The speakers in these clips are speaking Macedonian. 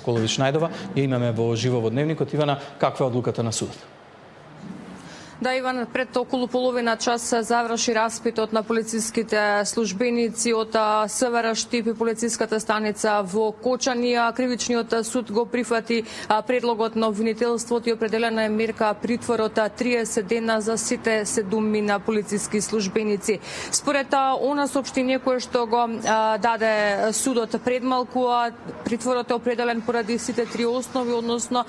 Колович Најдова ја имаме во живо во дневникот. Ивана, каква е одлуката на судот? Да, Иван, пред околу половина час заврши распитот на полициските службеници од СВР Штип и полициската станица во Кочани. Кривичниот суд го прифати предлогот на обвинителството и определена е мерка притвор од 30 дена за сите 7 полициски службеници. Според она соопштение кое што го даде судот пред малку, притворот е определен поради сите три основи, односно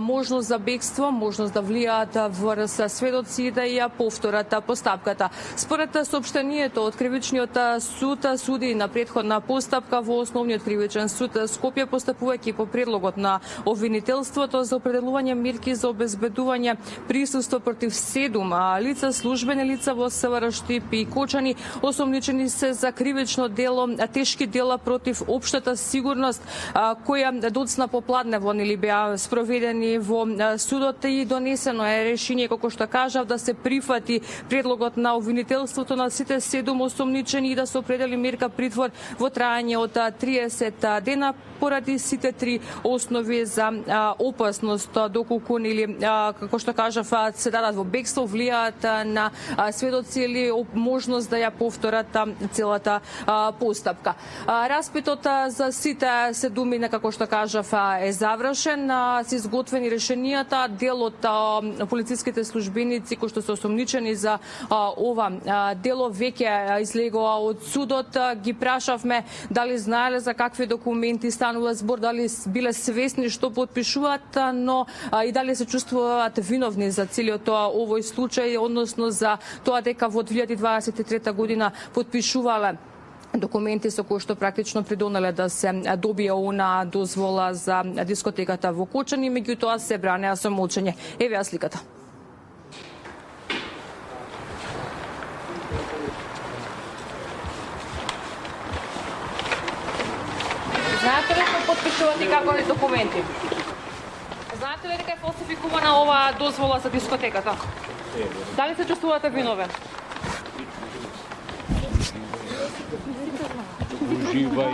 можност за бегство, можност да влијаат врз сведоци и да ја повторат постапката. Според соопштението од кривичниот суд суди на претходна постапка во основниот кривичен суд Скопје, постапувајќи по предлогот на обвинителството за определување мерки за обезбедување присуство против 7 лица, службени лица во СВР Штип и Кочани, осомничени се за кривично дело, тешки дела против општата сигурност, која доцна попладневон или беа спроведени во судот и донесено е решение, како што кажав, да се прифати предлогот на обвинителството на сите 7 осомничени и да се определи мерка притвор во траење од 30 дена поради сите три основи за опасност, доколку или како што кажав се дадат во бегство, влијаат на сведоци или можност да ја повторат целата постапка. Распитот за сите 7, како што кажав, е завршен, се изготвени решенијата, дел од полициските службеници кои што се осомничени за ова дело веќе излегоа од судот. Ги прашавме дали знаеле за какви документи станува збор, дали биле свесни што подпишуваат, но и дали се чувствуваат виновни за целиот овој случај, односно за тоа дека во 2023 година подпишувале документи со кои што практично придонеле да се добие она дозвола за дискотеката во Кочани, меѓутоа се бранеа со молчење. Еве ја сликата. Знаете ли што подпишувате и како документи? Знаете ли дека е фалсификувана ова дозвола за дискотеката? Дали се чувствувате виновен? Уживај.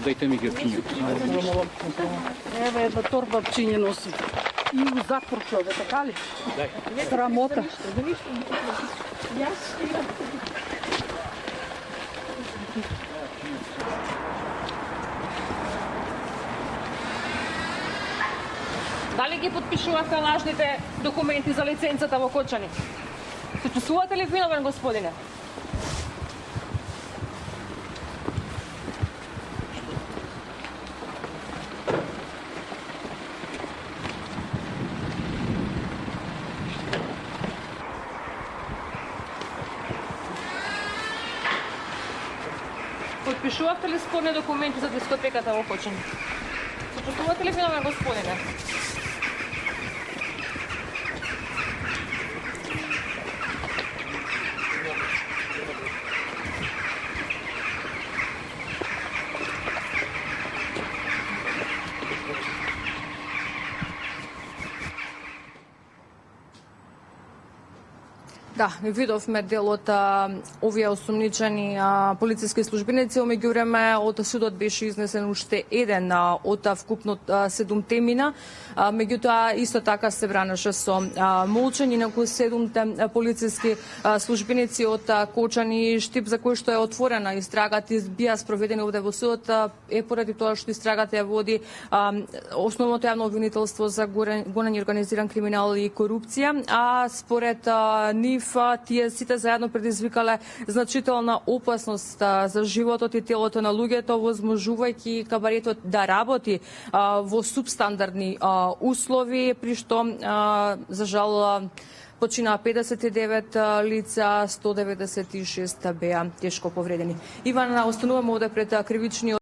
Дајте ми ги пчиња. Еве една торба пчиње носи. И у затвор човек, така ли? Дај. Срамота. Дали ги подпишувате лажните документи за лиценцата во Кочани? Се чувствувате ли виновен, господине? Подпишувате ли спорни документи за дискотеката во Кочани? Се чувствувате ли виновен, господине? Да, видовме дел од овие осумничени полициски службеници, меѓувреме од судот беше изнесен уште еден од вкупно 7 темина, меѓутоа исто така се бранеше со молчење, инаку 7 полициски службеници од Кочани и Штип за кои што е отворена истрагата и бија спроведени овде во судот е поради тоа што истрагата ја води основното јавно обвинителство за гонење организиран криминал и корупција, а според нив тие сите заедно предизвикале значителна опасност за животот и телото на луѓето, возможувајќи кабаретот да работи во субстандардни услови, при што за жал починаа 59 лица, 196 беа тешко повредени. Иван, остануваме овде пред кривичниот